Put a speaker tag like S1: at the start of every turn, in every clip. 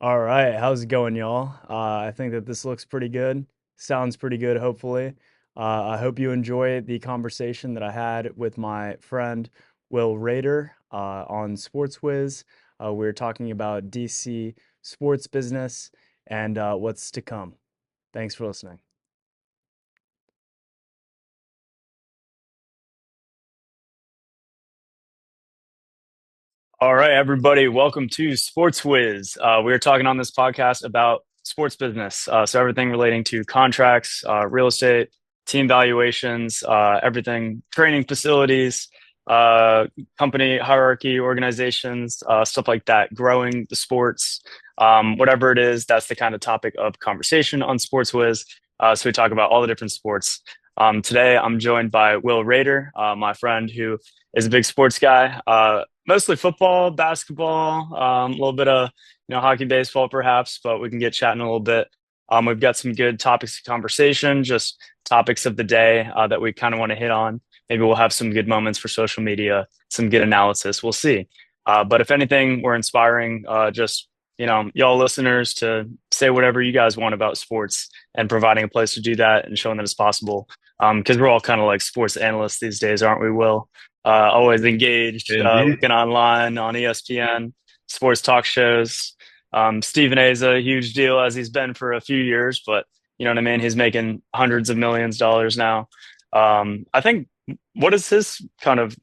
S1: All right, how's it going, y'all? I think that this looks pretty good. Sounds pretty good, hopefully. I hope you enjoy the conversation that I had with my friend Will Rader on Sports Wiz. We were talking about DC sports business and what's to come. Thanks for listening. All right, everybody, welcome to Sports Wiz. We're talking on this podcast about sports business. So, everything relating to contracts, real estate, team valuations, everything, training facilities, uh, company hierarchy, organizations, stuff like that, growing the sports, whatever it is, that's the kind of topic of conversation on Sports Wiz. So, we talk about all the different sports. Today, I'm joined by Will Rader, my friend who is a big sports guy. Mostly football, basketball, a little bit of hockey, baseball, perhaps, but we can get chatting a little bit. We've got some good topics of conversation, just topics of the day that we kind of want to hit on. Maybe we'll have some good moments for social media, some good analysis. We'll see. But if anything, we're inspiring just y'all listeners to say whatever you guys want about sports and providing a place to do that and showing that it's possible. Because we're all kind of like sports analysts these days, aren't we, Will? Always engaged,
S2: Indeed.
S1: looking online on ESPN, sports talk shows. Stephen A is a huge deal as he's been for a few years, but you know what I mean? He's making hundreds of millions of dollars now. I think what is his kind of,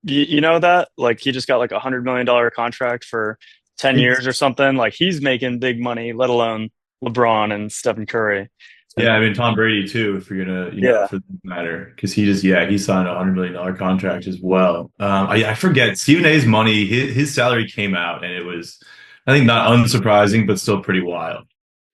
S1: you know, that like he just got like $100 million contract for 10
S2: It's
S1: years or something. Like he's making big money, let alone LeBron and Stephen Curry.
S2: yeah,
S1: And
S2: I mean Tom Brady too, if you're gonna,
S1: yeah,
S2: for that matter, because he signed $100 million contract as well. I forget Stephen A's money, his salary came out and it was, I think, not unsurprising, but still pretty wild.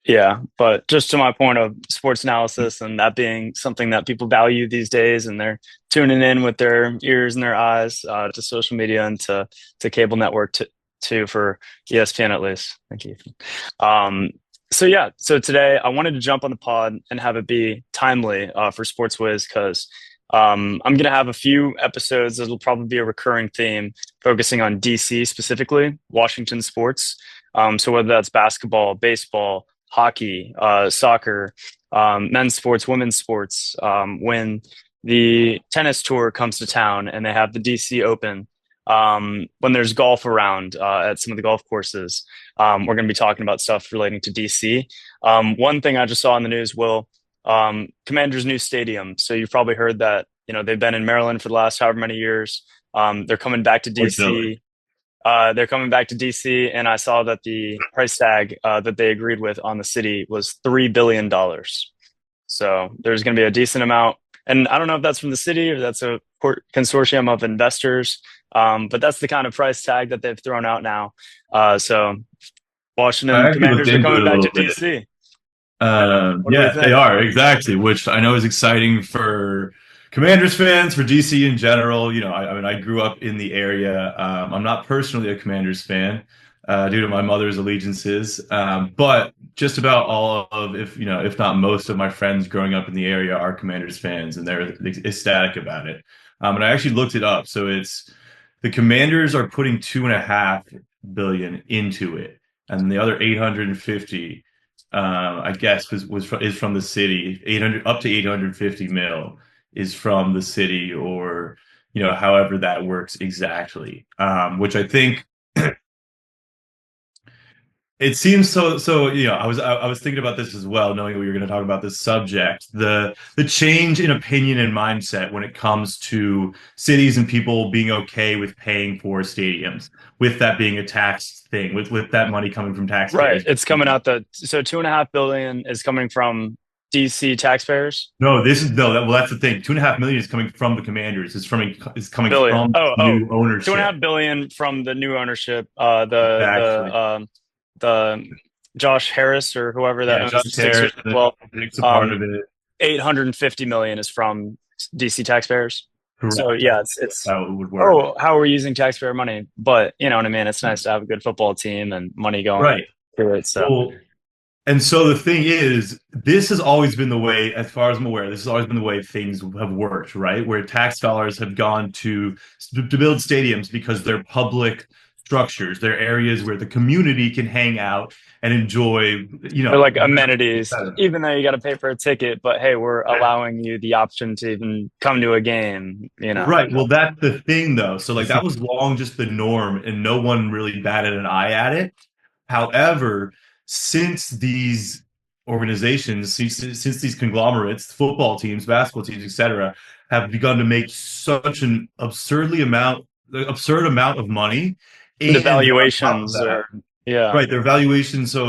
S1: yeah, but just to my point of sports analysis and that being something that people value these days, and they're tuning in with their ears and their eyes to social media and to cable network to for ESPN at least. Thank you. Um, so yeah, so today I wanted to jump on the pod and have it be timely for Sports Wiz because I'm gonna have a few episodes that'll probably be a recurring theme focusing on DC specifically, Washington sports. So whether that's basketball, baseball, hockey, soccer, men's sports, women's sports. When the tennis tour comes to town and they have the DC Open, when there's golf around at some of the golf courses, we're going to be talking about stuff relating to DC. One thing I just saw in the news, Will, Commander's new stadium. So you've probably heard that, you know, they've been in Maryland for the last however many years. They're coming back to
S2: Fortunately.
S1: DC. They're coming back to DC, and I saw that the price tag that they agreed with on the city was $3 billion. So there's going to be a decent amount, and I don't know if that's from the city or that's a consortium of investors, but that's the kind of price tag that they've thrown out now. So
S2: I
S1: Washington
S2: actually looked
S1: Commanders are
S2: into
S1: coming
S2: it a
S1: back to
S2: little bit.
S1: DC. What do we
S2: Yeah, they
S1: think?
S2: are exactly, which I know is exciting for Commanders fans, for DC in general. I mean, I grew up in the area. I'm not personally a Commanders fan due to my mother's allegiances, but just about all of, if not most of my friends growing up in the area are Commanders fans, and they're ecstatic about it. And I actually looked it up. So it's the Commanders are putting 2.5 billion into it, and the other 850 I guess is from the city. 800 up to 850 mil is from the city, or however that works exactly. Which I think it seems so. I was thinking about this as well, knowing we were going to talk about this subject. The change in opinion and mindset when it comes to cities and people being okay with paying for stadiums, with that being a tax thing, with that money coming from
S1: Right,
S2: taxpayers.
S1: it's coming out the so 2.5 billion is coming from DC taxpayers.
S2: No, this is no. That's the thing. 2.5 million is coming from the Commanders. It's coming
S1: Billion.
S2: from
S1: Oh,
S2: new
S1: two and a
S2: ownership.
S1: half billion from the new ownership.
S2: Exactly.
S1: The Josh Harris or whoever that
S2: Yeah,
S1: owns
S2: Josh
S1: the
S2: Harris
S1: Sixers as well.
S2: makes a part
S1: Um,
S2: of it.
S1: 850 million is from DC taxpayers. So
S2: Correct. I
S1: yeah,
S2: think
S1: it's
S2: that's how it would work.
S1: oh, how are we using taxpayer money? But you know what I mean. It's nice to have a good football team and money going
S2: Right.
S1: through it. So
S2: Well, and so the thing is, this has always been the way, as far as I'm aware, this has always been the way things have worked, right? Where tax dollars have gone to build stadiums because they're public structures. They're areas where the community can hang out and enjoy,
S1: They're like
S2: et
S1: amenities,
S2: cetera.
S1: even though you got to pay for a ticket, but hey, we're allowing you the option to even come to a game, you know.
S2: Right. Well, that's the thing, though. So, like, that was long just the norm, and no one really batted an eye at it. However, since these organizations, since these conglomerates, football teams, basketball teams, etc., have begun to make such an absurd amount of money,
S1: The
S2: and then on top of
S1: valuations
S2: that,
S1: are, yeah.
S2: right, their valuation. So,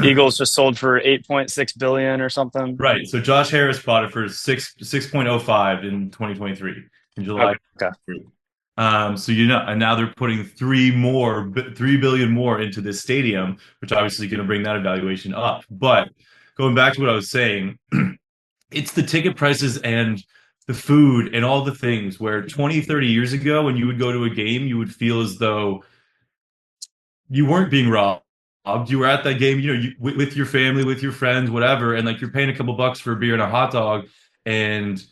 S1: Eagles just sold for 8.6 billion or something.
S2: right. So Josh Harris bought it for 6.05 in 2023 in July.
S1: Okay.
S2: So and now they're putting 3 billion more into this stadium, which obviously going to bring that evaluation up. But going back to what I was saying, it's the ticket prices and the food and all the things where 20, 30 years ago, when you would go to a game, you would feel as though you weren't being robbed. You were at that game, with your family, with your friends, whatever, and like you're paying a couple bucks for a beer and a hot dog, and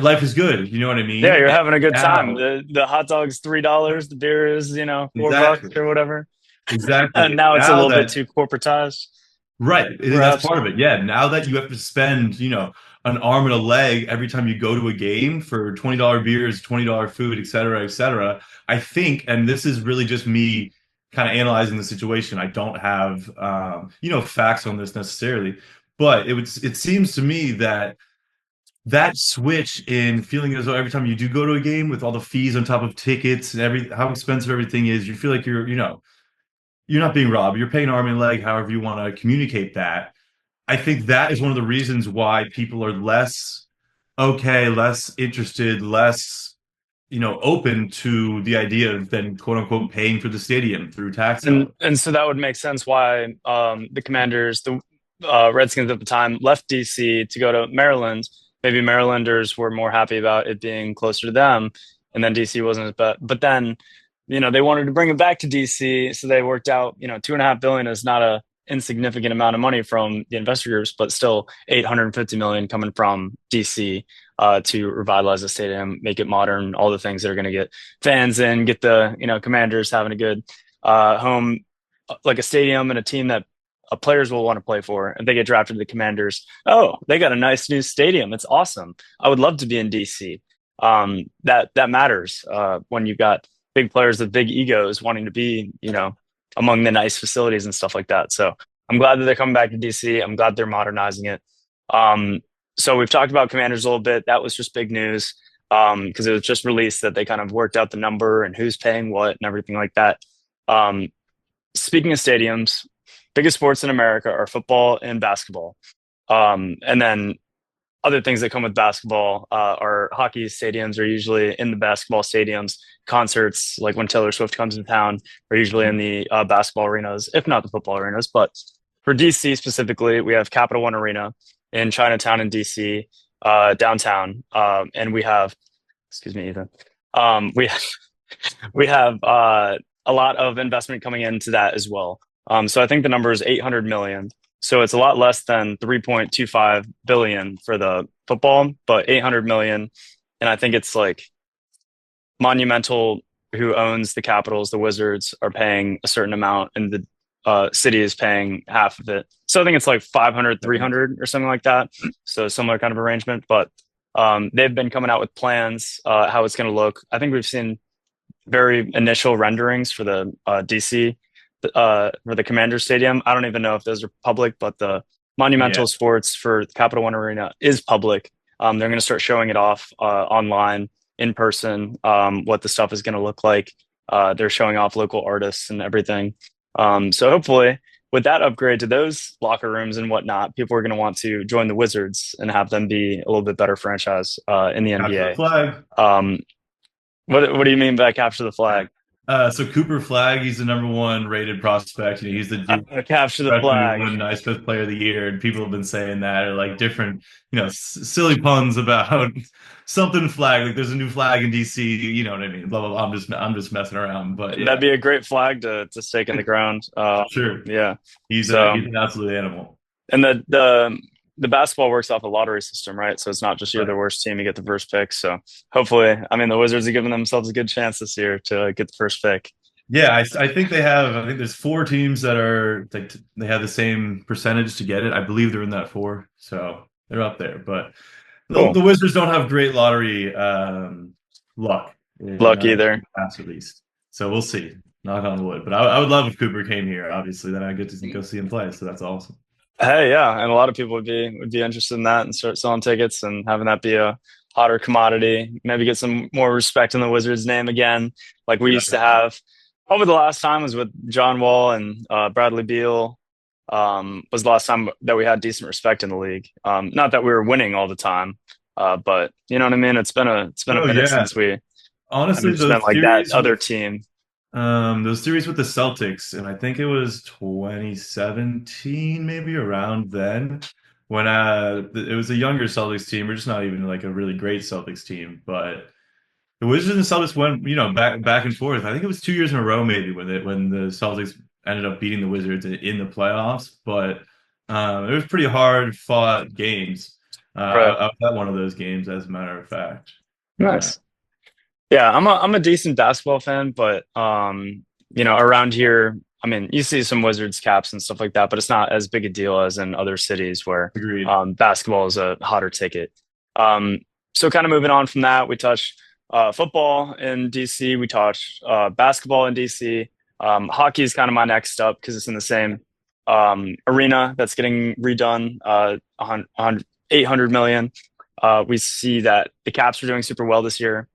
S2: life is good. You know what I
S1: Yeah,
S2: mean?
S1: you're
S2: And
S1: having a good time.
S2: now,
S1: The hot dog's $3, the beer is, $4
S2: exactly.
S1: or whatever. And
S2: Exactly.
S1: now it's a
S2: Now
S1: little bit
S2: that,
S1: too corporatized,
S2: right, that's
S1: perhaps.
S2: part of it. Yeah. Now that you have to spend, an arm and a leg every time you go to a game for $20 beers, $20 food, et cetera, et cetera. I think, and this is really just me kind of analyzing the situation. I don't have, facts on this necessarily, but it seems to me that that switch in feeling as though every time you do go to a game with all the fees on top of tickets and how expensive everything is, you feel like you're not being robbed. You're paying arm and leg, however you want to communicate that. I think that is one of the reasons why people are less interested, less, open to the idea of then quote unquote paying for the stadium through tax
S1: And
S2: dollars.
S1: and so that would make sense why the Commanders, the Redskins at the time, left DC to go to Maryland. Maybe Marylanders were more happy about it being closer to them, and then DC wasn't. But then, they wanted to bring it back to DC, so they worked out. 2.5 billion is not a insignificant amount of money from the investor groups, but still 850 million coming from DC to revitalize the stadium, make it modern, all the things that are going to get fans in, get the Commanders having a good home, like a stadium and a team that players will want to play for. If they get drafted to the Commanders, oh, they got a nice new stadium. It's awesome. I would love to be in DC. That matters when you've got big players with big egos wanting to be, among the nice facilities and stuff like that. So I'm glad that they're coming back to DC. I'm glad they're modernizing it. Um, so we've talked about Commanders a little bit. That was just big news because it was just released that they kind of worked out the number and who's paying what and everything like that. Um, Speaking of stadiums, biggest sports in America are football and basketball. And then other things that come with basketball are hockey stadiums are usually in the basketball stadiums. Concerts, like when Taylor Swift comes to town, are usually in the basketball arenas, if not the football arenas. But for DC specifically, we have Capital One Arena in Chinatown in DC, downtown. And we have, excuse me, Ethan. We we have a lot of investment coming into that as well. So I think the number is 800 million. So it's a lot less than 3.25 billion for the football, but 800 million. And I think it's like Monumental, who owns the Capitals, the Wizards, are paying a certain amount, and the city is paying half of it. So I think it's like 500, 300 or something like that. So similar kind of arrangement, but they've been coming out with plans, how it's going to look. I think we've seen very initial renderings for the DC for the Commander Stadium. I don't even know if those are public, but the
S2: Yeah.
S1: Monumental Sports for Capital One Arena is public. They're going to start showing it off online, in person, what the stuff is going to look like. They're showing off local artists and everything. So hopefully, with that upgrade to those locker rooms and whatnot, people are going to want to join the Wizards and have them be a little bit better franchise in the
S2: Capture the
S1: NBA.
S2: flag.
S1: Um, what do you mean by capture the flag?
S2: So Cooper Flag, he's the number one rated prospect. He's the Duke
S1: Capture the
S2: freshman who
S1: flag.
S2: won ISPS Player of the Year, and people have been saying that, or like different, silly puns about something flag. Like there's a new flag in DC. You know what I mean? Blah blah blah. I'm just messing around, but
S1: That'd
S2: yeah,
S1: be a great flag to stake in the ground.
S2: sure.
S1: Yeah.
S2: He's
S1: So
S2: an absolute animal.
S1: and the the basketball works off a lottery system, right? So it's not just you're the
S2: Right.
S1: worst team, you get the first pick. So hopefully, I mean, the Wizards are giving themselves a good chance this year to get the first pick.
S2: Yeah, I think they have. I think there's four teams that are like they have the same percentage to get it. I believe they're in that four, so they're up there. But the
S1: Cool.
S2: Wizards don't have great lottery luck,
S1: Luck
S2: not in the
S1: either.
S2: past at least. So we'll see. Knock on wood. But I would love if Cooper came here. Obviously, then I get to go see him play. So that's awesome.
S1: Hey, yeah, and a lot of people would be interested in that and start selling tickets and having that be a hotter commodity. Maybe get some more respect in the Wizards' name again, like we used to
S2: Exactly.
S1: have. Probably the last time was with John Wall and Bradley Beal. Was the last time that we had decent respect in the league. Not that we were winning all the time, but you know what I mean. It's been a
S2: Oh
S1: minute
S2: yeah.
S1: since we
S2: Honestly,
S1: haven't just been like that other team.
S2: those series with the Celtics, and I think it was 2017, maybe around then, when it was a younger Celtics team. We're just not even like a really great Celtics team, but the Wizards and the Celtics went, back and forth. I think it was 2 years in a row, maybe when the Celtics ended up beating the Wizards in the playoffs. But it was pretty hard fought games.
S1: Right.
S2: I was at one of those games, as a matter of fact. Uh,
S1: Nice. Yeah, I'm a decent basketball fan, but around here, I mean, you see some Wizards caps and stuff like that, but it's not as big a deal as in other cities where
S2: Agreed.
S1: basketball is a hotter ticket. Um, so kind of moving on from that, we touched football in DC, we touched basketball in DC. Hockey is kind of my next up because it's in the same arena that's getting redone, 800 million. We see that the Caps are doing super well this year,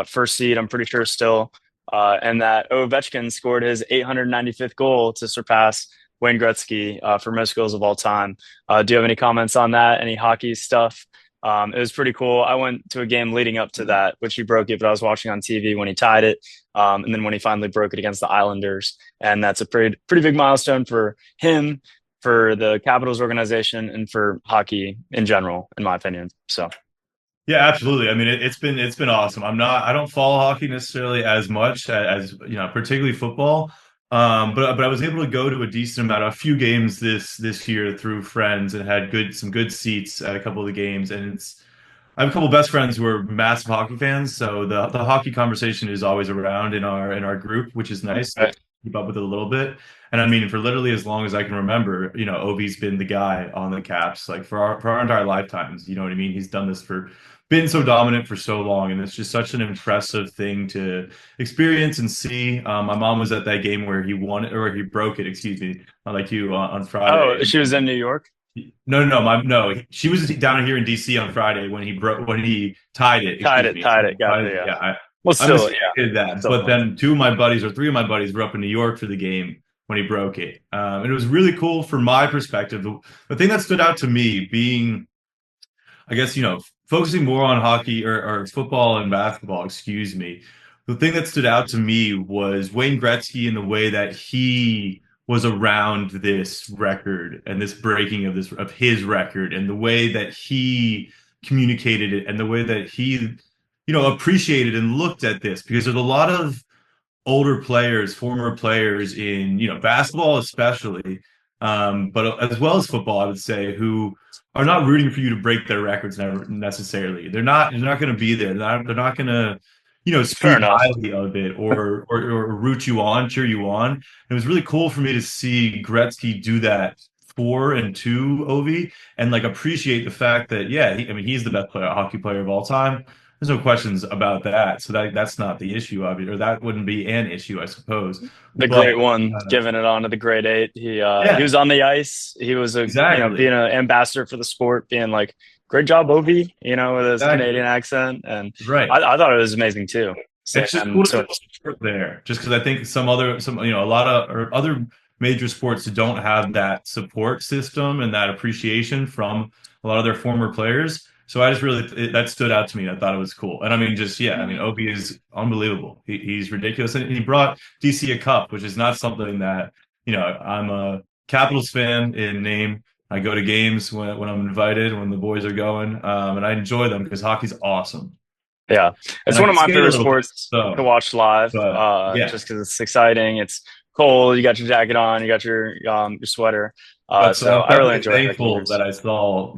S1: first seed, I'm pretty sure still. And that Ovechkin scored his 895th goal to surpass Wayne Gretzky for most goals of all time. Do you have any comments on that? Any hockey stuff? It was pretty cool. I went to a game leading up to that, which he broke it, but I was watching on TV when he tied it, and then when he finally broke it against the Islanders. And that's a pretty big milestone for him, for the Capitals organization, and for hockey in general, in my opinion. So.
S2: Yeah, absolutely. I mean, it's been awesome. I don't follow hockey necessarily as much as particularly football. But I was able to go to a decent amount, a few games this year through friends, and had some good seats at a couple of the games. And I have a couple best friends who are massive hockey fans, so the hockey conversation is always around in our group, which is nice to
S1: Right.
S2: keep up with it a little bit. And I mean, for literally as long as I can remember, Ovi's been the guy on the Caps, like for our entire lifetimes. You know what I mean? He's done this for been so dominant for so long, and it's just such an impressive thing to experience and see. My mom was at that game where he won it, or he broke it, excuse me, like you on
S1: Oh,
S2: Friday.
S1: she was in New York.
S2: No. She was down here in DC on Friday when he tied it.
S1: Tied
S2: Excuse
S1: it,
S2: me.
S1: tied it. Gotcha. Yeah.
S2: Yeah,
S1: Well,
S2: I
S1: still, yeah,
S2: mistake that.
S1: still
S2: But
S1: fun.
S2: then two of my buddies or three of my buddies were up in New York for the game when he broke it, and it was really cool from my perspective. The thing that stood out to me being I guess, focusing more on hockey or football and basketball, excuse me. The thing that stood out to me was Wayne Gretzky and the way that he was around this record and this breaking of his record and the way that he communicated it and the way that he, appreciated and looked at this because there's a lot of older players, former players in, basketball especially, but as well as football, I would say, who are not rooting for you to break their records never necessarily. They're not going to be there. They're not going to,
S1: Fair
S2: speak
S1: enough.
S2: highly of it or root you on, cheer you on. It was really cool for me to see Gretzky do that for and to Ovi and like appreciate the fact that yeah, I mean he's the best hockey player of all time. There's no questions about that. So that's not the issue, obviously, or that wouldn't be an issue, I suppose.
S1: The
S2: But
S1: great one,
S2: uh,
S1: giving it on to the great eight. He
S2: yeah,
S1: was on the ice. He was being
S2: exactly,
S1: an ambassador for the sport, being like, "Great job, Ovi," with his
S2: exactly,
S1: Canadian accent, and
S2: right.
S1: I thought it was amazing too.
S2: It's just cool to
S1: So
S2: support there, just because I think a lot of or other major sports don't have that support system and that appreciation from a lot of their former players. So I just that stood out to me. I thought it was cool, and I mean, just yeah, I mean, Obi is unbelievable. He's ridiculous, and he brought DC a cup, which is not something that I'm a Capitals fan in name. I go to games when I'm invited, when the boys are going, and I enjoy them because hockey's awesome,
S1: yeah,
S2: and
S1: it's
S2: I
S1: one
S2: can
S1: of my
S2: skate a
S1: favorite
S2: little bit.
S1: sports to
S2: So.
S1: watch live,
S2: But yeah,
S1: just because it's exciting. It's cold. You got your jacket on. You got your sweater.
S2: But so
S1: So
S2: I'm
S1: I really
S2: definitely
S1: enjoy hockey
S2: thankful that
S1: years.
S2: I saw,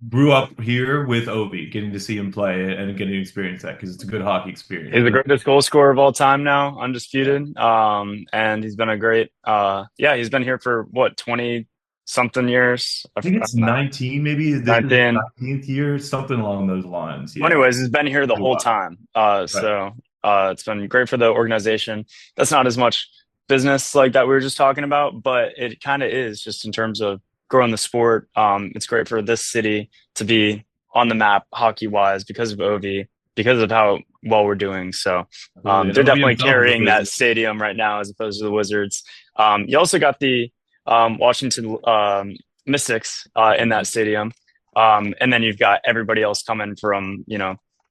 S2: grew up here with Ovi, getting to see him play and getting to experience that because it's a good hockey experience.
S1: He's the
S2: But
S1: greatest goal scorer of all time now,
S2: yeah,
S1: undisputed. And he's been a great, yeah, he's been here for what, 20 something years?
S2: I think
S1: I don't
S2: it's
S1: know,
S2: 19, maybe this is his
S1: 19.
S2: 19th year, something along those lines.
S1: Well,
S2: Yeah,
S1: anyways, he's been here the
S2: good
S1: whole
S2: while.
S1: time.
S2: Right.
S1: It's been great for the organization. That's not as much business like that we were just talking about, but it kind of is just in terms of growing the sport. It's great for this city to be on the map hockey wise because of OV, because of how well we're doing. So
S2: Absolutely. And
S1: they're
S2: Ovi
S1: definitely
S2: himself is a
S1: carrying that
S2: business.
S1: stadium right now as opposed to the Wizards. You also got the Washington Mystics in that stadium. And then you've got everybody else coming from,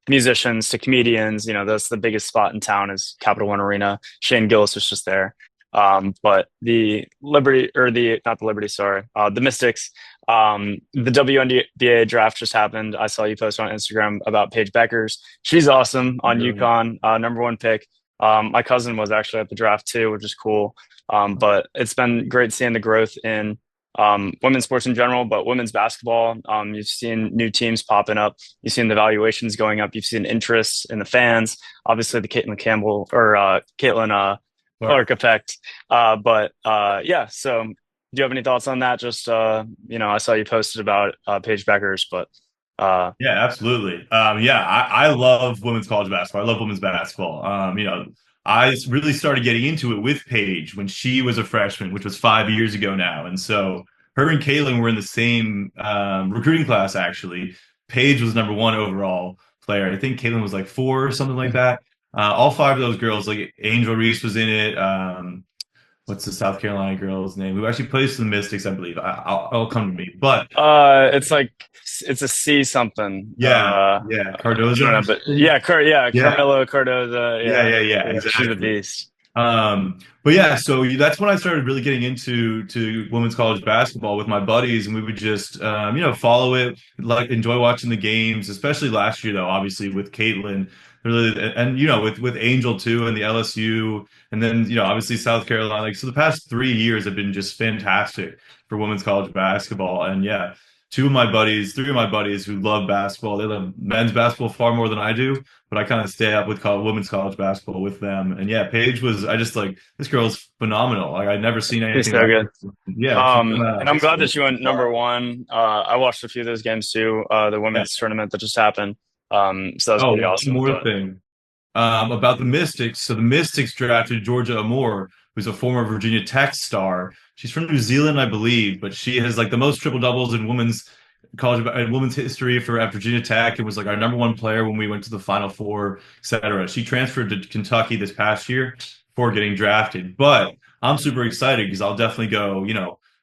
S1: musicians to comedians. That's the biggest spot in town is Capital One Arena. Shane Gillis was just there. But the Liberty or the not the Liberty, sorry, the Mystics. The WNBA draft just happened. I saw you post on Instagram about Paige Beckers. She's awesome on
S2: Really.
S1: UConn, number one pick. My cousin was actually at the draft too, which is cool. But it's been great seeing the growth in women's sports in general, but women's basketball. You've seen new teams popping up. You've seen the valuations going up. You've seen interest in the fans. Obviously, the Caitlin Campbell or Caitlin
S2: Clark.
S1: Clark effect. Yeah. So, do you have any thoughts on that? Just I saw you posted about Paige Beckers, but
S2: Yeah, absolutely. Yeah, I love women's college basketball. I love women's basketball. I really started getting into it with Paige when she was a freshman, which was 5 years ago now. And so her and Kaylin were in the same recruiting class, actually. Paige was number one overall player. I think Kaylin was like four or something like that. All five of those girls, like Angel Reese was in it. What's the South Carolina girl's name? Who actually plays for the Mystics, I believe. I'll come to me. But
S1: it's like it's a C something.
S2: yeah,
S1: I
S2: Cardoza
S1: don't
S2: or
S1: know, but
S2: something.
S1: yeah,
S2: Yeah,
S1: Carmelo Cardoza.
S2: yeah,
S1: Yeah, she's a
S2: exactly.
S1: beast.
S2: But yeah, so that's when I started really getting into women's college basketball with my buddies, and we would just follow it, like enjoy watching the games, especially last year though, obviously with Caitlin, really, and with Angel too, and the LSU, and then obviously South Carolina. Like so, the past 3 years have been just fantastic for women's college basketball, and yeah. Three of my buddies who love basketball, they love men's basketball far more than I do, but I kind of stay up with women's college basketball with them. And yeah, Paige was, I just like, this girl's phenomenal. Like, I'd never seen
S1: She's
S2: anything
S1: so
S2: like
S1: good.
S2: her. Yeah, she's coming out of
S1: And
S2: high
S1: I'm glad
S2: school.
S1: that she went number one. I watched a few of those games too. The
S2: Yeah.
S1: women's tournament that just happened. So that was
S2: Oh,
S1: pretty
S2: one
S1: awesome.
S2: more
S1: But
S2: thing about the Mystics. So the Mystics drafted Georgia Amore, who's a former Virginia Tech star. She's from New Zealand, I believe, but she has like the most triple doubles in women's college and women's history for at Virginia Tech. It was like our number one player when we went to the Final Four, etc. She transferred to Kentucky this past year before getting drafted. But I'm super excited because I'll definitely go,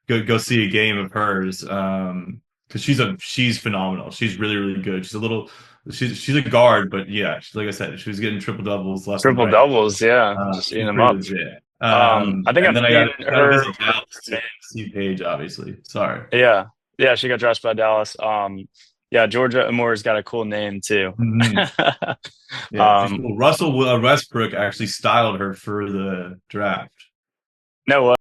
S2: go see a game of hers. Because she's phenomenal. She's really, really good. She's a guard, but yeah, like I said, she was getting triple doubles left and
S1: triple
S2: right.
S1: doubles, yeah, just eating
S2: She's
S1: them
S2: pretty
S1: up.
S2: legit.
S1: I think
S2: And
S1: I've
S2: then I
S1: seen
S2: gotta
S1: her.
S2: visit Dallas to see Paige, obviously. Sorry.
S1: Yeah, yeah, she got drafted by Dallas. Yeah, Georgia Amore's got a cool name too.
S2: Mhm. Yeah, she's
S1: um,
S2: cool. Russell Westbrook actually styled her for the draft.
S1: no,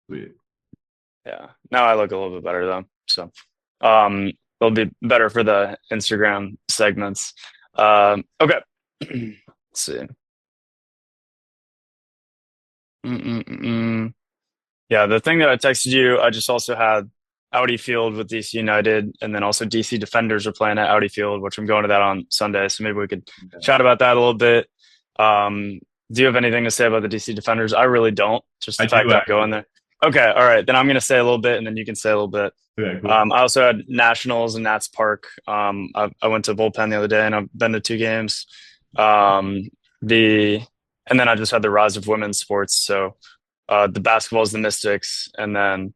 S2: Sweet.
S1: yeah. Now I look a little bit better though. So, um, it'll be better for the Instagram segments. Okay. Let's see. Mm-mm-mm. Yeah, the thing that I texted you, I just also had Audi Field with DC United, and then also DC Defenders are playing at Audi Field, which I'm going to that on Sunday. So maybe we could
S2: Okay.
S1: chat about that a little bit. Um, Do you have anything to say about the DC Defenders? I really don't. Just
S2: I
S1: the fact
S2: do
S1: that I'm going
S2: actually.
S1: there. Okay, all right. Then I'm going to say a little bit, and then you can say a little bit.
S2: Okay, cool.
S1: I also had Nationals and Nats Park. I went to bullpen the other day, and I've been to two games. Um, the and then I just had the rise of women's sports. So the basketball is the Mystics, and then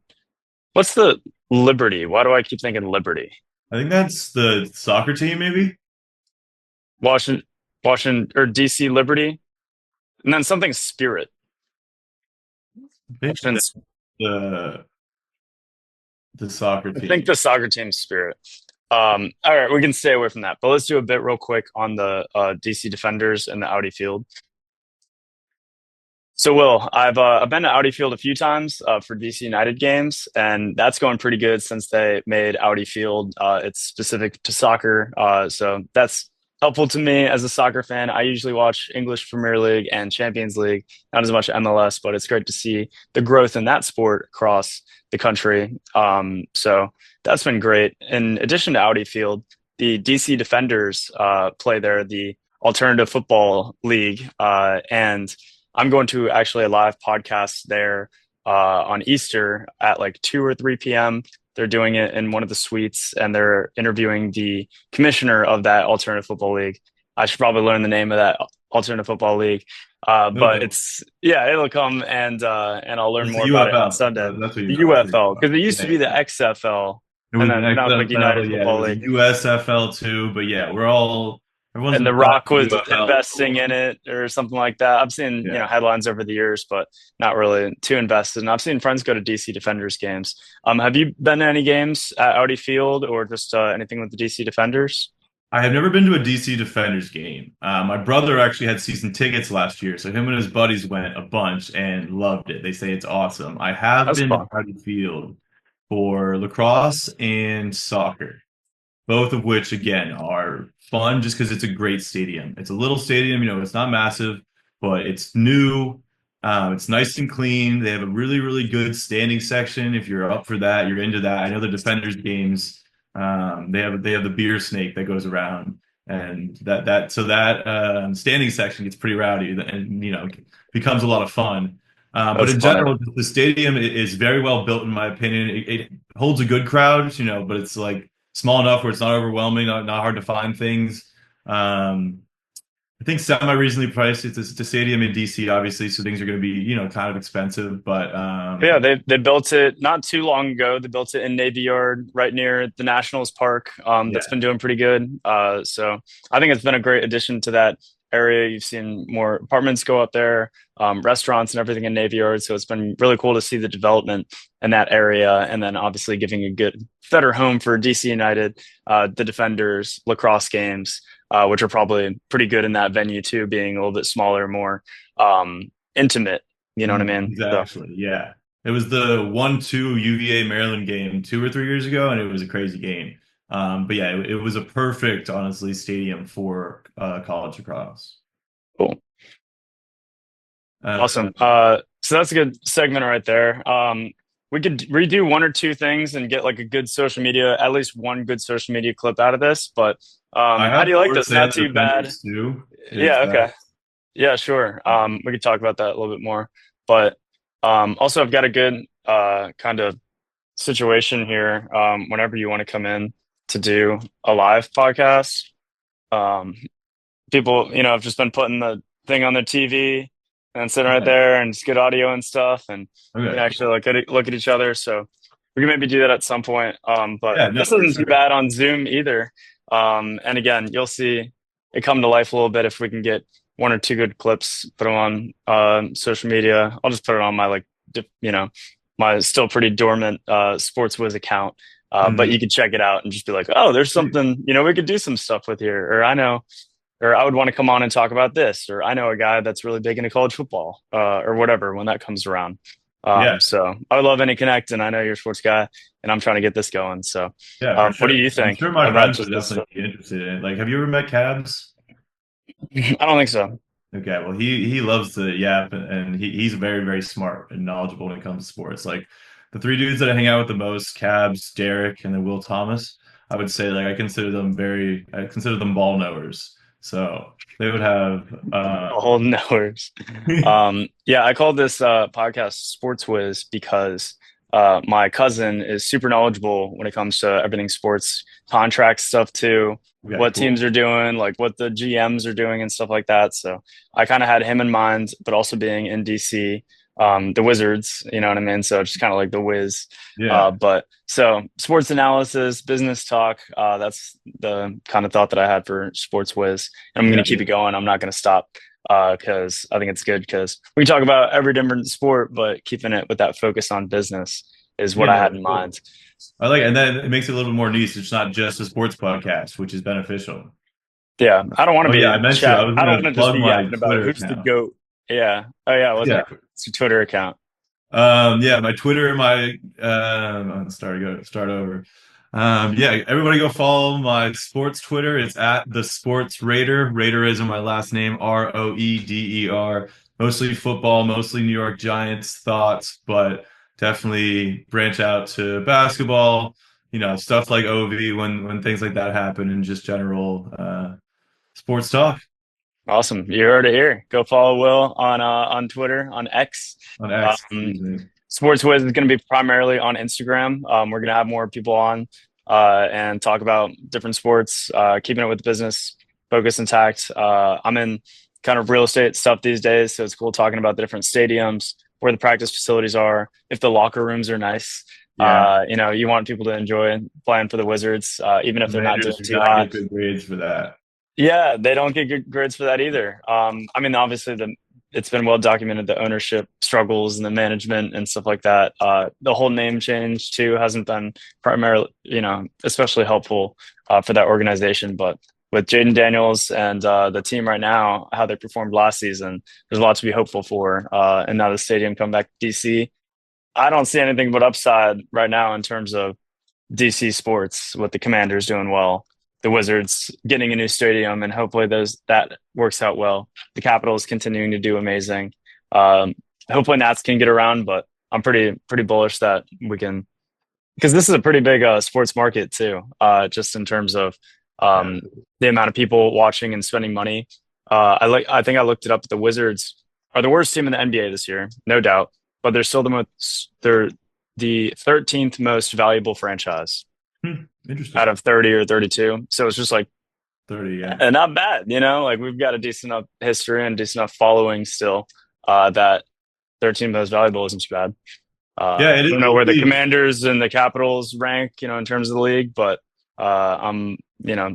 S1: what's the Liberty? Why do I keep thinking Liberty?
S2: I think that's the soccer team, maybe.
S1: Washington, Washington or DC Liberty, and then something Spirit.
S2: I think
S1: Washington,
S2: that's the the soccer
S1: I think
S2: team.
S1: the soccer team Spirit. All right, we can stay away from that, but let's do a bit real quick on the DC Defenders and the Audi Field. So, Will, I've been to Audi Field a few times for DC United games, and that's going pretty good since they made Audi Field. It's specific to soccer, so that's helpful to me as a soccer fan. I usually watch English Premier League and Champions League, not as much MLS, but it's great to see the growth in that sport across the country. So that's been great. In addition to Audi Field, the DC Defenders play there, the Alternative Football League, and I'm going to actually a live podcast there on Easter at like 2 or 3 p.m. They're doing it in one of the suites and they're interviewing the commissioner of that alternative football league. I should probably learn the name of that alternative football league. But
S2: No,
S1: it's yeah, it'll come and I'll learn
S2: it's
S1: more
S2: the
S1: about it on
S2: UFL.
S1: Sunday.
S2: That's what you
S1: The
S2: meant. That's what you
S1: UFL,
S2: thought.
S1: because it used to
S2: Yeah,
S1: be the
S2: yeah.
S1: XFL
S2: It
S1: and
S2: was an
S1: then now it's like
S2: XFL,
S1: United
S2: yeah. It
S1: Football
S2: was a
S1: League.
S2: USFL too, but yeah, everyone's
S1: And The
S2: obsessed
S1: Rock
S2: with
S1: was
S2: UFL.
S1: investing in it or something like that. I've seen,
S2: Yeah.
S1: headlines over the years, but not really too invested. And I've seen friends go to DC Defenders games. Have you been to any games at Audi Field or just anything with the DC Defenders?
S2: I have never been to a DC Defenders game. My brother actually had season tickets last year, so him and his buddies went a bunch and loved it. They say it's awesome. I have
S1: That's
S2: been to
S1: fun.
S2: Audi Field for lacrosse and soccer, both of which again are fun just because it's a great stadium. It's a little stadium, it's not massive, but it's new. It's nice and clean. They have a really, really good standing section. If you're up for that, you're into that. I know the Defenders games. They have the beer snake that goes around, and that standing section gets pretty rowdy, and becomes a lot of fun. But
S1: That's
S2: in
S1: funny.
S2: general, the stadium is very well built, in my opinion. It holds a good crowd, but it's like small enough where it's not overwhelming, not hard to find things. Um, I think semi-reasonably priced. It's a stadium in DC, obviously, so things are going to be, kind of expensive. But
S1: Yeah, they built it not too long ago. They built it in Navy Yard, right near the Nationals Park. That's
S2: yeah,
S1: been doing pretty good. So I think it's been a great addition to that area. You've seen more apartments go up there, restaurants and everything in Navy Yard. So it's been really cool to see the development in that area, and then obviously giving a good, better home for DC United, the Defenders, lacrosse games, which are probably pretty good in that venue too, being a little bit smaller, more intimate. You know what I mean? So.
S2: exactly. Yeah, it was the 1-2 UVA Maryland game 2 or 3 years ago, and it was a crazy game. But yeah, it was a perfect, honestly, stadium for college lacrosse.
S1: Cool.
S2: Uh,
S1: Awesome. So that's a good segment right there. We could redo one or two things and get like a good social media, at least one good social media clip out of this. But
S2: I
S1: how
S2: have
S1: do you like
S2: more to
S1: this?
S2: say
S1: Not
S2: on the
S1: too bad.
S2: Defenders too, if
S1: Yeah.
S2: that.
S1: Okay. Yeah. Sure. We could talk about that a little bit more. But also, I've got a good kind of situation here. Whenever you want to come in to do a live podcast, um, people, have just been putting the thing on their TV and sitting right
S2: Nice.
S1: there and it's good audio and stuff and you can
S2: Okay,
S1: actually
S2: cool.
S1: look at each other. So we can maybe do that at some point. But
S2: Yeah, no,
S1: this
S2: for
S1: isn't too
S2: sure.
S1: bad on Zoom either. And again, you'll see it come to life a little bit if we can get one or two good clips, put them on social media. I'll just put it on my my still pretty dormant Sports Wiz account. But
S2: Mhm.
S1: you could check it out and just be like, oh, there's
S2: Sweet.
S1: something, we could do some stuff with here. Or I know, or I would want to come on and talk about this, or I know a guy that's really big into college football, or whatever when that comes around.
S2: Yeah,
S1: So I would love any connect, and I know you're a sports guy, and I'm trying to get this going. So,
S2: yeah, for
S1: what do
S2: sure.
S1: you
S2: I'm
S1: think
S2: sure my
S1: about
S2: friends
S1: just
S2: would
S1: this
S2: definitely
S1: stuff?
S2: be interested in it. Like, have you ever met Cabs?
S1: I don't think so.
S2: Okay, well, he loves to yap, and he's very, very smart and knowledgeable when it comes to sports. Like the three dudes that I hang out with the most, Cabs, Derek, and then Will Thomas, I would say like I consider them ball knowers. So they would have
S1: A whole knowers. Yeah, I called this podcast Sports Whiz because my cousin is super knowledgeable when it comes to everything sports, contract stuff too,
S2: okay,
S1: what teams
S2: cool.
S1: are doing, like what the GMs are doing and stuff like that. So I kind of had him in mind, but also being in DC, the Wizards, you know what I mean? So just kind of like the Whiz.
S2: Yeah.
S1: But so sports analysis, business talk, that's the kind of thought that I had for Sports Whiz. And I'm going
S2: Yeah.
S1: to keep it going. I'm not going to stop because I think it's good because we can talk about every different sport, but keeping it with that focus on business is what
S2: Yeah,
S1: I
S2: no,
S1: had
S2: for
S1: in
S2: sure.
S1: mind.
S2: I like it. And then it makes it a little bit more niche. It's not just a sports podcast, which is beneficial.
S1: Yeah, I don't want to
S2: Oh yeah, I
S1: be
S2: meant to. I
S1: chat.
S2: was
S1: I don't
S2: gonna
S1: want to just
S2: plug
S1: be
S2: my
S1: yapping about
S2: Twitter
S1: who's the
S2: account.
S1: goat. Yeah. Oh yeah. What's
S2: Yeah.
S1: that? It's your Twitter account.
S2: Yeah, my Twitter and my start over. Yeah, everybody go follow my sports Twitter. It's at the Sports Raider. Raider is in my last name, Roeder. Mostly football, mostly New York Giants thoughts, but definitely branch out to basketball, stuff like OV when things like that happen and just general sports talk
S1: Awesome. You heard it here. Go follow Will on Twitter, on X.
S2: on X,
S1: Um,
S2: excuse me.
S1: Sports Wiz is going to be primarily on Instagram. We're going to have more people on and talk about different sports, keeping it with business focus intact. I'm in kind of real estate stuff these days, so it's cool talking about the different stadiums, where the practice facilities are, if the locker rooms are nice.
S2: Yeah.
S1: You want people to enjoy playing for the Wizards, even if they're not doing
S2: Commanders do
S1: too
S2: not
S1: hot.
S2: get good grades for that.
S1: Yeah, they don't get good grades for that either. I mean, obviously, it's been well documented the ownership struggles and the management and stuff like that. The whole name change too hasn't been primarily, especially helpful for that organization. But with Jaden Daniels and the team right now, how they performed last season, there's a lot to be hopeful for. And now the stadium come back to DC. I don't see anything but upside right now in terms of DC sports with the Commanders doing well, the Wizards getting a new stadium, and hopefully those that works out well. The Capitals continuing to do amazing. Hopefully Nats can get around, but I'm pretty bullish that we can because this is a pretty big sports market too. Just in terms of
S2: Yeah.
S1: the amount of people watching and spending money. I think I looked it up. The Wizards are the worst team in the NBA this year, no doubt, but they're still they're the 13th most valuable franchise out
S2: Interesting.
S1: of 30 or 32. So it's just like
S2: 30, yeah.
S1: not bad, like we've got a decent enough history and decent enough following still that 13th most valuable isn't too bad.
S2: Yeah,
S1: I
S2: it
S1: don't know
S2: is.
S1: where the Commanders and the Capitals rank, in terms of the league, but I'm,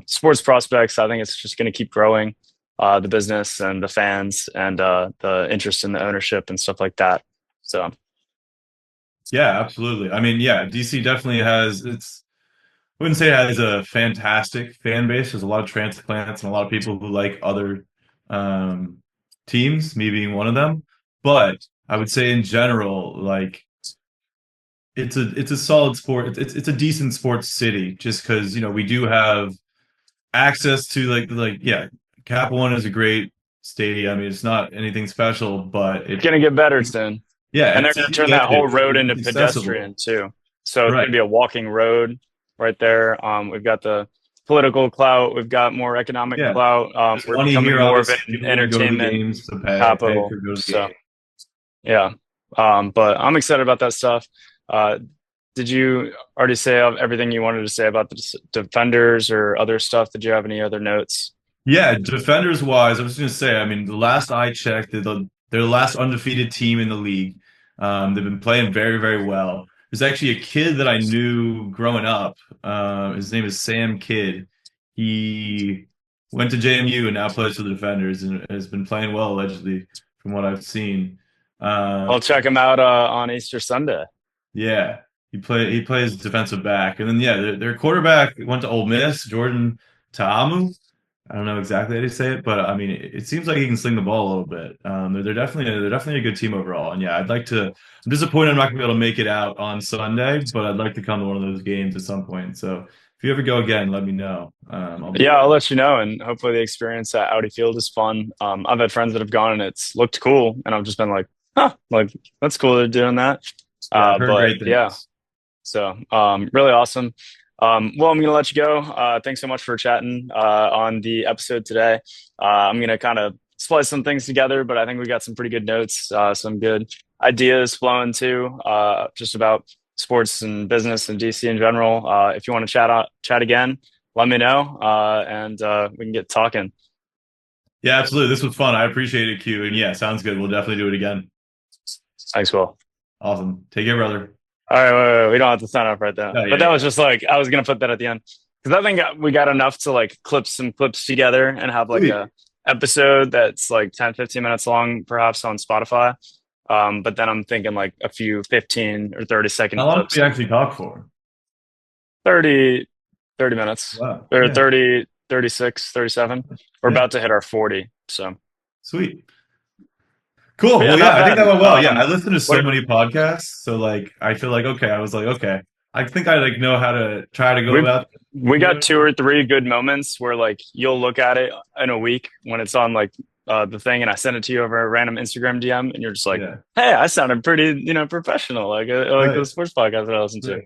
S1: sports prospects. I think it's just going to keep growing, the business and the fans and the interest in the ownership and stuff like that. So
S2: Yeah, absolutely. I mean, yeah, DC definitely has I wouldn't say it has a fantastic fan base. There's a lot of transplants and a lot of people who like other um teams, me being one of them. But I would say in general, like it's a solid sport. It's a decent sports city just because, we do have access to like yeah, Cap One is a great stadium. I mean, it's not anything special, but
S1: it's going to get better soon.
S2: yeah,
S1: And they're
S2: it's
S1: going to
S2: easy to
S1: turn
S2: get
S1: that
S2: to.
S1: whole road into
S2: It's accessible.
S1: pedestrian too. So it's going to
S2: Right.
S1: be a walking road right there. We've got the political clout. We've got more economic
S2: Yeah.
S1: clout.
S2: There's
S1: We're
S2: money
S1: becoming
S2: here,
S1: more of
S2: obviously.
S1: an
S2: People are going to go to the
S1: entertainment
S2: games to pay
S1: capital.
S2: for go to the
S1: So
S2: game.
S1: yeah. But I'm excited about that stuff. Uh, did you already say everything you wanted to say about the defenders or other stuff? Did you have any other notes?
S2: Yeah, defenders wise, I was just gonna say, I mean, the last I checked, they're the last undefeated team in the league. They've been playing very, very well. There's actually a kid that I knew growing up. His name is Sam Kidd. He went to JMU and now plays for the Defenders and has been playing well, allegedly, from what I've seen. Uh,
S1: I'll check them out on Easter Sunday.
S2: yeah, he plays defensive back, and then yeah, their quarterback went to Ole Miss, Jordan Ta'amu. I don't know exactly how to say it, but I mean, it seems like he can sling the ball a little bit. They're definitely a good team overall. And yeah, I'm disappointed I'm not gonna be able to make it out on Sunday, but I'd like to come to one of those games at some point. So if you ever go again, let me know. I'll be
S1: Yeah, I'll
S2: there.
S1: let you know, and hopefully the experience at Audi Field is fun. I've had friends that have gone and it's looked cool, and I've just been like, huh, like that's cool they're doing that.
S2: Yeah, I've heard
S1: But
S2: great
S1: yeah,
S2: things.
S1: so really awesome. Well, I'm going to let you go. Thanks so much for chatting on the episode today. I'm going to kind of splice some things together, but I think we got some pretty good notes, some good ideas flowing too, just about sports and business and DC in general. If you want to chat again, let me know, and we can get talking.
S2: Yeah, absolutely. This was fun. I appreciate it, Q. And yeah, sounds good. We'll definitely do it again.
S1: Thanks, Will.
S2: Awesome. Take care, brother.
S1: All right, wait. We don't have to sign off right there.
S2: Oh,
S1: But
S2: yeah,
S1: that was
S2: yeah.
S1: just like I was gonna put that at the end because I think we got enough to like clip some clips together and have like
S2: Sweet.
S1: a episode that's like 10, 15 minutes long, perhaps on Spotify. But then I'm thinking like a few 15 or 30
S2: How
S1: second
S2: long did
S1: clips,
S2: we actually talk for?
S1: 30, 30 minutes
S2: Wow.
S1: or
S2: Yeah.
S1: 30, 36, 37. We're
S2: Yeah.
S1: about to hit our 40. So,
S2: Sweet. Cool.
S1: but yeah,
S2: Well, yeah,
S1: not
S2: I think
S1: bad.
S2: that went well. Yeah, I listened to so
S1: What
S2: many podcasts, so like I feel like okay, I was like, okay, I think I like know how to try to go
S1: we
S2: about
S1: we got
S2: doing
S1: two or three good moments where like you'll look at it in a week when it's on like the thing, and I send it to you over a random Instagram DM, and you're just
S2: it.
S1: like,
S2: Yeah.
S1: "Hey, I sounded pretty, professional, like the
S2: Right.
S1: sports podcast that I listen to."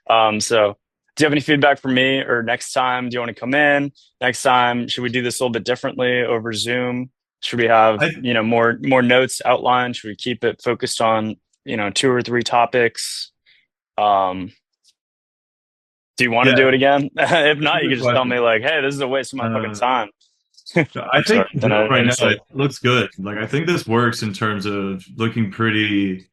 S2: Right.
S1: So do you have any feedback for me, or next time, do you want to come in? Next time, should we do this a little bit differently over Zoom? Should we have
S2: I
S1: more notes outlined? Should we keep it focused on two or three topics? Um, do you want to
S2: yeah,
S1: do it again? If
S2: that's a
S1: not, you
S2: good
S1: can just tell
S2: question.
S1: me like, "Hey, this is a waste of my fucking
S2: Uh,
S1: time."
S2: I think
S1: Sorry, then I
S2: Zoom right
S1: didn't
S2: now
S1: say
S2: it
S1: it.
S2: looks good. Like I think this works in terms of looking pretty,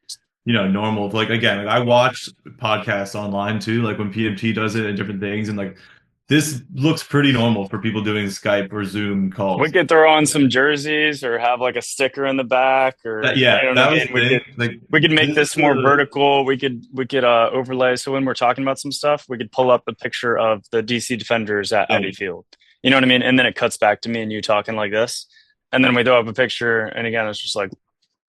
S2: normal. Like again, like I watch podcasts online too, like when PMT does it and different things, and like this looks pretty normal for people doing Skype or Zoom
S1: We
S2: calls.
S1: could throw on some jerseys or have like a sticker in the back, or
S2: Yeah,
S1: you know what I
S2: that was
S1: mean.
S2: the
S1: We
S2: thing.
S1: could
S2: Like
S1: we could make
S2: this,
S1: this more vertical. We could overlay. So when we're talking about some stuff, we could pull up a picture of the DC Defenders at Audi
S2: right.
S1: Field. You know what I mean? And then it cuts back to me and you talking like this, and then we throw up a picture. And again, it's just like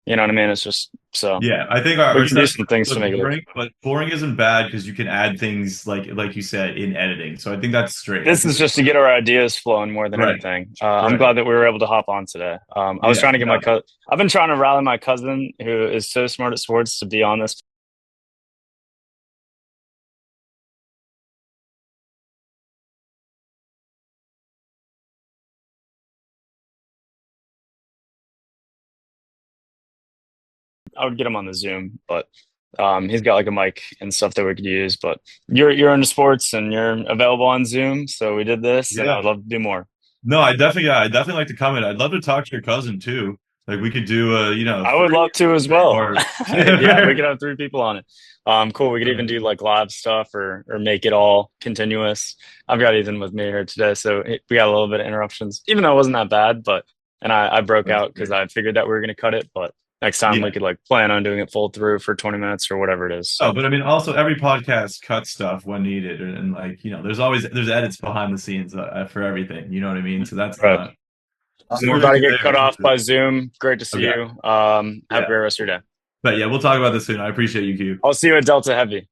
S1: you know what I mean. It's just so
S2: Yeah, I think our
S1: we can do
S2: setup
S1: some things to
S2: looks
S1: make it look.
S2: boring, but boring isn't bad because you can add things like you said in editing. So I think that's straight. I
S1: This
S2: think
S1: is just to get our ideas flowing more than
S2: right,
S1: anything. I'm
S2: right.
S1: glad that we were able to hop on today. I was
S2: Yeah,
S1: trying to get my
S2: no.
S1: cousin. I've been trying to rally my cousin, who is so smart at sports, to be on this. I would get him on the Zoom, but he's got like a mic and stuff that we could use. But you're into sports and you're available on Zoom, so we did this, and I
S2: Yeah.
S1: would love to do more.
S2: No, I definitely like to comment. I'd love to talk to your cousin too. Like we could do
S1: I would
S2: three
S1: love to as well.
S2: or
S1: Yeah, we could have three people on it. Cool. We could even do
S2: uh,
S1: like live stuff or make it all continuous. I've got Ethan with me here today, so we got a little bit of interruptions, even though it wasn't that bad. But and I broke
S2: that's
S1: out because
S2: great.
S1: I figured that we were going to cut it. But next time we
S2: Yeah.
S1: could like plan on doing it full through for 20 minutes or whatever it is.
S2: Oh,
S1: So
S2: but I mean also every podcast cuts stuff when needed and like, there's edits behind the scenes for everything, you know what I mean? So that's
S1: right.
S2: not as
S1: We're
S2: long
S1: about
S2: as
S1: to
S2: you're
S1: get
S2: there.
S1: cut off by Zoom. Great to see
S2: Okay.
S1: you. Have a
S2: Yeah.
S1: great rest of your day.
S2: But yeah, we'll talk about this soon. I appreciate you, Q.
S1: I'll see you at Delta Heavy.